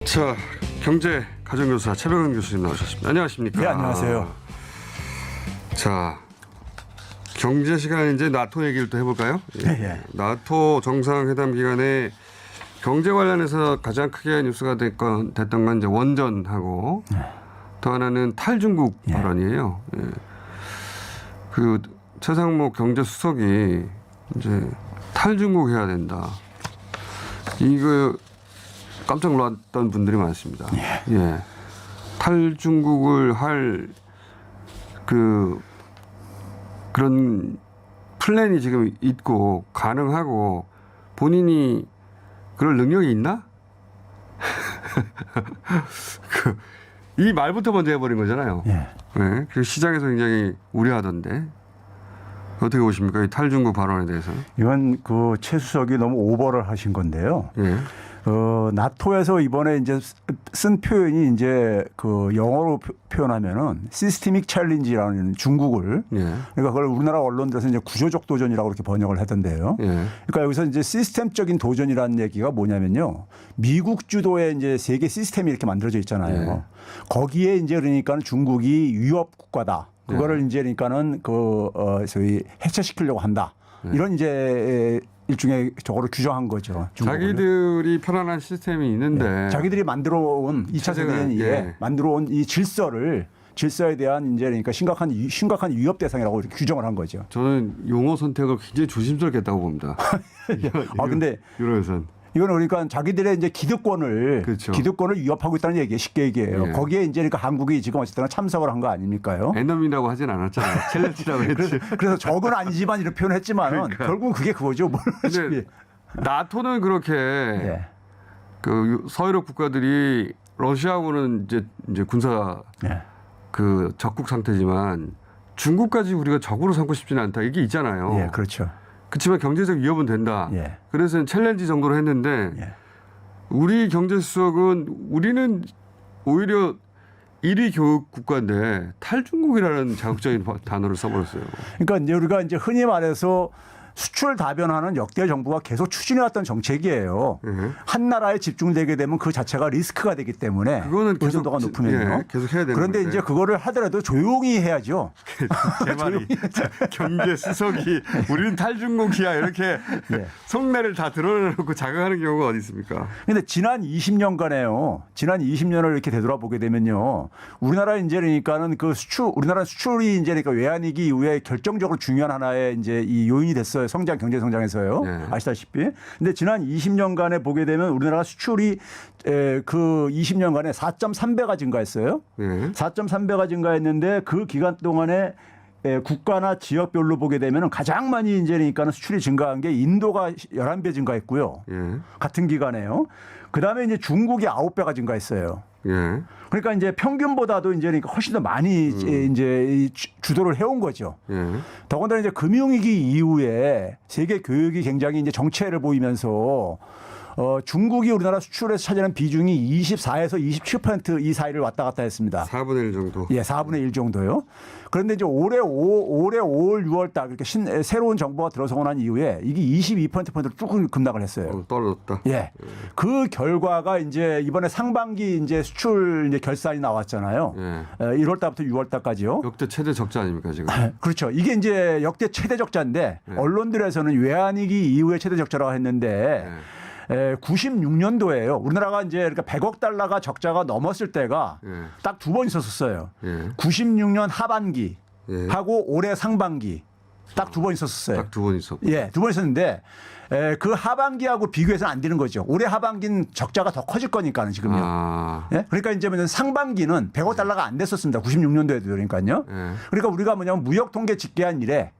자, 경제 가정교사 최병현 교수님 나오셨습니다. 안녕하십니까? 네, 안녕하세요. 자, 경제 시간에 이제 나토 얘기를 또 해볼까요? 네. 나토 정상회담 기간에 경제 관련해서 가장 크게 뉴스가 됐던 건 이제 원전하고 또 하나는 탈중국 발언이에요. 예. 그 최상목 경제수석이 이제 탈중국 해야 된다. 이거 깜짝 놀랐던 분들이 많습니다. 예. 탈중국을 할 그런 플랜이 지금 있고 가능하고 본인이 그럴 능력이 있나? 이 말부터 먼저 해버린 거잖아요. 예. 네. 그 시장에서 굉장히 우려하던데 어떻게 보십니까? 이 탈중국 발언에 대해서. 이건 그 최 수석이 너무 오버를 하신 건데요. 예. 나토에서 이번에 이제 쓴 표현이 이제 그 영어로 표현하면은 시스테믹 챌린지라는 중국을 예. 그러니까 그걸 우리나라 언론들에서 이제 구조적 도전이라고 그렇게 번역을 하던데요. 예. 그러니까 여기서 이제 시스템적인 도전이라는 얘기가 뭐냐면요. 미국 주도의 이제 세계 시스템이 이렇게 만들어져 있잖아요. 예. 거기에 이제 그러니까 중국이 위협 국가다. 그거를 이제 그러니까는 소위 해체시키려고 한다. 이런 이제 일종의 저거를 규정한 거죠. 중국을. 자기들이 편안한 시스템이 있는데 자기들이 만들어온 2차 세계대전에 예. 만들어온 이 질서에 대한 이제 그러니까 심각한 위협 대상이라고 이렇게 규정을 한 거죠. 저는 용어 선택을 굉장히 조심스럽게 했다고 봅니다. 근데 유럽에선. 이거는 그러니까 자기들의 이제 기득권을 그렇죠. 위협하고 있다는 얘기예요. 쉽게 얘기해요. 예. 거기에 이제 그러니까 한국이 지금 어쨌든 참석을 한 거 아닙니까요? 에너미라고 하진 않았잖아요. 챌린지라고 했지. 그래서 적은 아니지만 이렇게 표현했지만은 그러니까. 결국은 그게 그거죠. 근데 나토는 그렇게 예. 그 서유럽 국가들이 러시아하고는 이제 군사 예. 그 적국 상태지만 중국까지 우리가 적으로 삼고 싶지는 않다. 이게 있잖아요. 예, 그렇죠. 그렇지만 경제적 위협은 된다. 예. 그래서 챌린지 정도로 했는데 예. 우리 경제수석은 우리는 오히려 1위 교육 국가인데 탈중국이라는 자극적인 단어를 써버렸어요. 그러니까 이제 우리가 이제 흔히 말해서 수출 다변화는 역대 정부가 계속 추진해왔던 정책이에요. 한 나라에 집중되게 되면 그 자체가 리스크가 되기 때문에 그거는 계속 의존도가 높으면요. 예, 계속 해야 되는 그런데 건데. 이제 그거를 하더라도 조용히 해야죠. 제 말이 경제수석이 우리는 탈중국이야 이렇게 예. 속내를 다 드러내놓고 자극하는 경우가 어디 있습니까? 근데 지난 20년간에요. 지난 20년을 이렇게 되돌아보게 되면요. 우리나라 이제 그러니까는 우리나라 수출이 이제 그러니까 외환위기 이후에 결정적으로 중요한 하나의 이제 이 요인이 됐어요. 경제 성장에서요. 네. 아시다시피. 근데 지난 20년간에 보게 되면 우리나라 수출이 그 20년간에 4.3배가 증가했어요. 네. 4.3배가 증가했는데 그 기간 동안에 국가나 지역별로 보게 되면 가장 많이 이제 그러니까는 수출이 증가한 게 인도가 11배 증가했고요. 예. 같은 기간에요. 그다음에 이제 중국이 9배가 증가했어요. 예. 그러니까 이제 평균보다도 이제 그러니까 훨씬 더 많이 이제 주도를 해온 거죠. 예. 더군다나 이제 금융위기 이후에 세계 교육이 굉장히 이제 정체를 보이면서 중국이 우리나라 수출에서 차지하는 비중이 24에서 27%이 사이를 왔다 갔다 했습니다. 4분의 1 정도. 예, 4분의 1 정도요. 그런데 이제 올해 5월, 6월 달 그렇게 새로운 정부가 들어서고 난 이후에 이게 22%로 쭉 급락을 했어요. 떨어졌다. 예. 그 결과가 이제 이번에 상반기 이제 수출 이제 결산이 나왔잖아요. 예. 1월 달부터 6월 달까지요. 역대 최대 적자 아닙니까 지금? 그렇죠. 이게 이제 역대 최대 적자인데 예. 언론들에서는 외환위기 이후에 최대 적자라고 했는데 96년도에요. 우리나라가 이제 그러니까 100억 달러가 적자가 넘었을 때가 예. 딱 두 번 있었어요. 예. 96년 하반기 예. 하고 올해 상반기 딱 두 번 있었어요. 딱 두 번 있었고. 예, 두 번 있었는데 그 하반기하고 비교해서는 안 되는 거죠. 올해 하반기는 적자가 더 커질 거니까는 지금요. 아. 예? 그러니까 이제 뭐냐면 상반기는 100억 달러가 안 됐었습니다. 96년도에도 그러니까요. 예. 그러니까 우리가 뭐냐면 무역 통계 집계한 이래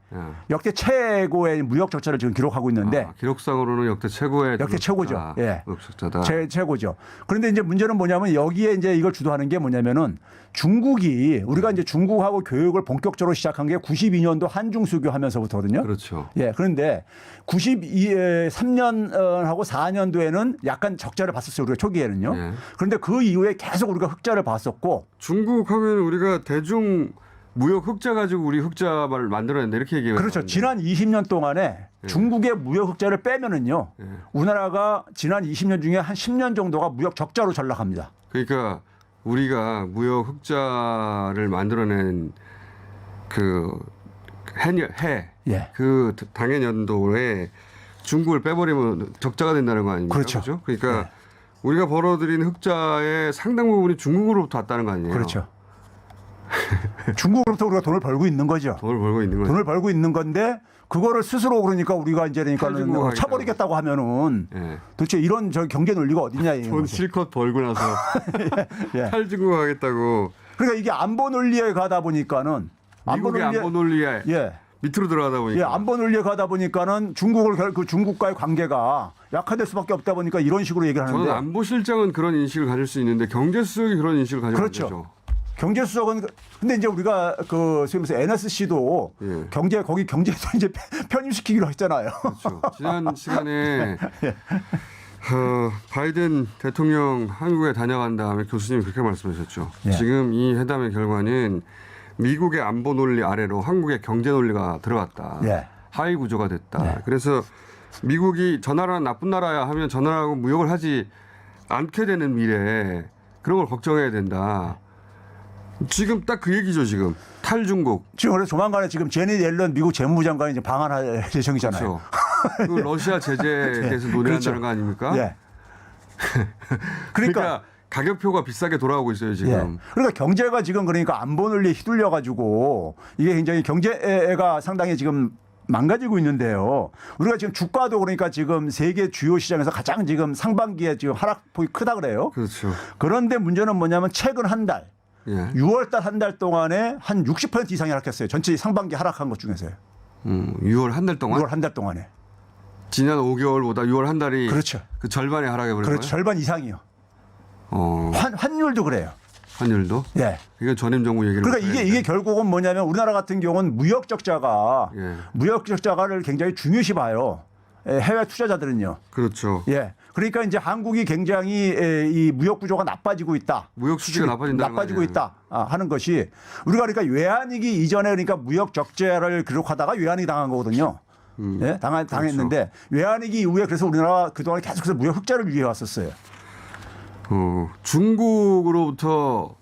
역대 최고의 무역 적자를 지금 기록하고 있는데 기록상으로는 역대 최고의 역대 최고죠. 예. 무역 적자다. 최고죠. 그런데 이제 문제는 뭐냐면 여기에 이제 이걸 주도하는 게 뭐냐면은 중국이 우리가 이제 중국하고 교육을 본격적으로 시작한 게 92년도 한중 수교 하면서부터거든요. 그렇죠. 예. 그런데 93년하고 4년도에는 약간 적자를 봤었어요. 우리가 초기에는요. 예. 그런데 그 이후에 계속 우리가 흑자를 봤었고 중국 하면 우리가 대중 무역 흑자 가지고 우리 흑자를 만들어낸다 이렇게 얘기해요. 그렇죠. 지난 20년 동안에 중국의 무역 흑자를 빼면은요. 우리나라가 지난 20년 중에 한 10년 정도가 무역 적자로 전락합니다. 그러니까 우리가 무역 흑자를 만들어낸 그 예. 그 당해 연도에 중국을 빼버리면 적자가 된다는 거 아닙니까? 그렇죠. 그러니까 네. 우리가 벌어들인 흑자의 상당 부분이 중국으로부터 왔다는 거 아니에요? 그렇죠. 중국으로부터 우리가 돈을 벌고 있는 거죠. 돈을 벌고 있는 거죠. 돈을 벌고 있는 건데 그거를 스스로 그러니까 우리가 이제 탈중국 그러니까는 하겠다고. 쳐버리겠다고 하면은 예. 도대체 이런 저 경제 논리가 어디냐 이런 돈 거죠. 실컷 벌고 나서 예. 탈중국 하겠다고 그러니까 이게 안보 논리에 가다 보니까는 미국의 안보 논리에 예. 밑으로 들어가다 보니까 예, 안보 논리에 가다 보니까는 그 중국과의 관계가 약화될 수밖에 없다 보니까 이런 식으로 얘기를 하는데 저는 안보실장은 그런 인식을 가질 수 있는데 경제수석이 그런 인식을 가지면 그렇죠. 안 되죠. 경제수석은 근데 이제 우리가 그 소위 말해서 NSC도 예. 거기 경제도 이제 편입시키기로 했잖아요. 그렇죠. 지난 시간에 바이든 대통령 한국에 다녀간 다음에 교수님이 그렇게 말씀하셨죠. 예. 지금 이 회담의 결과는 미국의 안보 논리 아래로 한국의 경제 논리가 들어갔다. 예. 하위 구조가 됐다. 예. 그래서 미국이 저 나라는 나쁜 나라야 하면 저 나라하고 무역을 하지 않게 되는 미래에 그런 걸 걱정해야 된다. 지금 딱 그 얘기죠. 지금 탈중국. 지금 그래서 조만간에 지금 제니 옐런 미국 재무부 장관이 이제 방한할 예정이잖아요. 그렇죠. 그 러시아 제재에 대해서 논의한다는 그렇죠. 거 아닙니까? 예. 그러니까 가격표가 비싸게 돌아오고 있어요 지금. 예. 그러니까 경제가 지금 그러니까 안보 논리에 휘둘려 가지고 이게 굉장히 경제가 상당히 지금 망가지고 있는데요. 우리가 지금 주가도 그러니까 지금 세계 주요 시장에서 가장 지금 상반기에 지금 하락폭이 크다 그래요. 그렇죠. 그런데 문제는 뭐냐면 최근 한 달, 예. 6월 달 한 달 동안에 한 60% 이상이 하락했어요. 전체 상반기 하락한 것 중에서요. 6월 한 달 동안 6월 한 달 동안에. 지난 5개월보다 6월 한 달이 그렇죠. 그 절반에 하락해 버린 그렇죠. 거예요. 절반 이상이요. 환율도 그래요. 환율도. 예. 이건 전임 정부 얘기를. 그러니까 이게 결국은 뭐냐면 우리나라 같은 경우는 무역 적자가 예. 무역 적자가를 굉장히 중요시 봐요. 해외 투자자들은요. 그렇죠. 예. 그러니까 이제 한국이 굉장히 이 무역 구조가 나빠지고 있다. 무역 수지가 나빠진다는 나빠지고 거 아니에요? 있다 하는 것이 우리가 그러니까 외환위기 이전에 그러니까 무역 적자를 기록하다가 외환위기 당한 거거든요. 예? 당했는데 그렇죠. 외환위기 이후에 그래서 우리나라 그동안 계속해서 무역 흑자를 유지해 왔었어요. 중국으로부터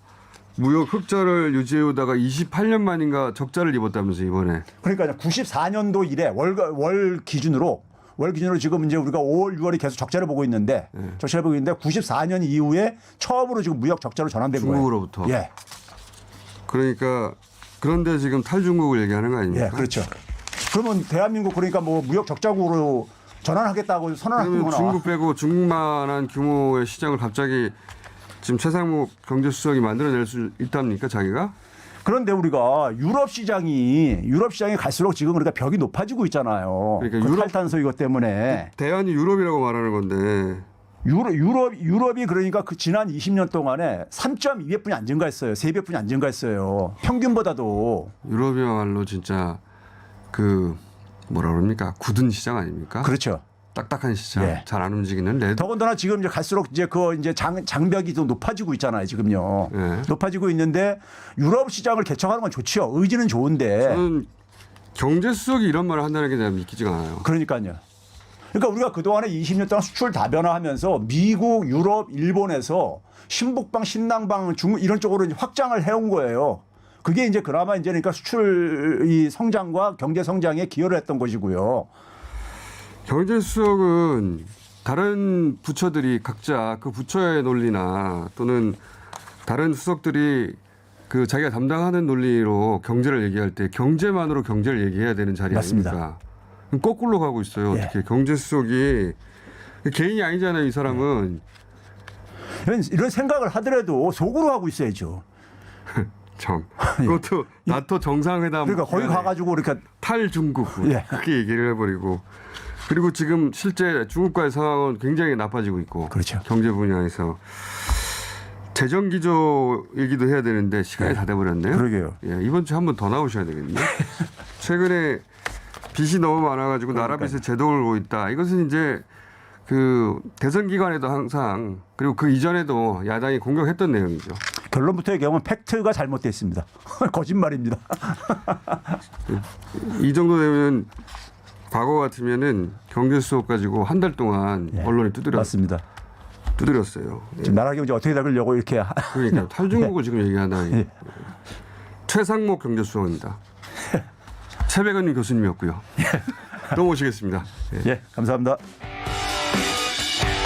무역 흑자를 유지해오다가 28년 만인가 적자를 입었다면서 이번에. 그러니까 94년도 이래 월 기준으로 지금 이제 우리가 5월, 6월이 계속 적자를 보고 있는데 적자를 보고 있는데 94년 이후에 처음으로 지금 무역 적자로 전환된 거예요. 중국으로부터. 예. 그러니까 그런데 지금 탈중국을 얘기하는 거 아닙니까? 예, 그렇죠. 그러면 대한민국 그러니까 뭐 무역 적자국으로 전환하겠다고 선언하는 그러면 거나. 중국 빼고 중국만한 규모의 시장을 갑자기 지금 최상목 경제수석이 만들어낼 수 있답니까 자기가? 그런데 우리가 유럽 시장이 갈수록 지금 그러니까 벽이 높아지고 있잖아요. 그러니까 그 탈탄소 이것 때문에 대안이 유럽이라고 말하는 건데 유럽이 그러니까 그 지난 20년 동안에 3.2배뿐이 안 증가했어요. 3배뿐이 안 증가했어요. 평균보다도. 유럽이야말로 진짜 그 뭐라 그럽니까 굳은 시장 아닙니까? 그렇죠. 딱딱한 시장 예. 잘 안 움직이는 레드. 더군다나 지금 이제 갈수록 이제 그 이제 장벽이 좀 높아지고 있잖아요. 지금요. 예. 높아지고 있는데 유럽 시장을 개척하는 건 좋지요. 의지는 좋은데. 저는 경제수석이 이런 말을 한다는 게 내가 믿기지가 않아요. 그러니까요. 그러니까 우리가 그동안에 20년 동안 수출 다변화하면서 미국, 유럽, 일본에서 신북방, 신랑방, 중국 이런 쪽으로 이제 확장을 해온 거예요. 그게 이제 그나마 이제 그러니까 수출 이 성장과 경제 성장에 기여를 했던 것이고요. 경제수석은 다른 부처들이 각자 그 부처의 논리나 또는 다른 수석들이 그 자기가 담당하는 논리로 경제를 얘기할 때 경제만으로 경제를 얘기해야 되는 자리 맞습니다. 아닙니까? 거꾸로 가고 있어요. 예. 어떻게 경제수석이 개인이 아니잖아요. 이 사람은. 이런 생각을 하더라도 속으로 하고 있어야죠. 참. 그것도 나토 정상회담. 그러니까 거기 가가지고 이렇게 탈중국 예. 그렇게 얘기를 해버리고 그리고 지금 실제 중국과의 상황은 굉장히 나빠지고 있고 그렇죠. 경제 분야에서 재정 기조 얘기도 해야 되는데 시간이 다 돼버렸네요. 그러게요. 예, 이번 주에 한 번 더 나오셔야 되겠네요. 최근에 빚이 너무 많아가지고 나라 빚에 제동을 오고 있다. 이것은 이제 그 대선 기간에도 항상 그리고 그 이전에도 야당이 공격했던 내용이죠. 결론부터의 경우는 팩트가 잘못되어 있습니다. 거짓말입니다. 이 정도 되면 과거 같으면은 경제수석 가지고 한 달 동안 언론이 맞습니다. 두드렸어요. 지금 나라 경제 어떻게 잡으려고 이렇게 그러니까 탈중국을 지금 얘기하나. 최상목 경제수석입니다. 최백은 교수님이었고요. 또 모시겠습니다. 예, 감사합니다.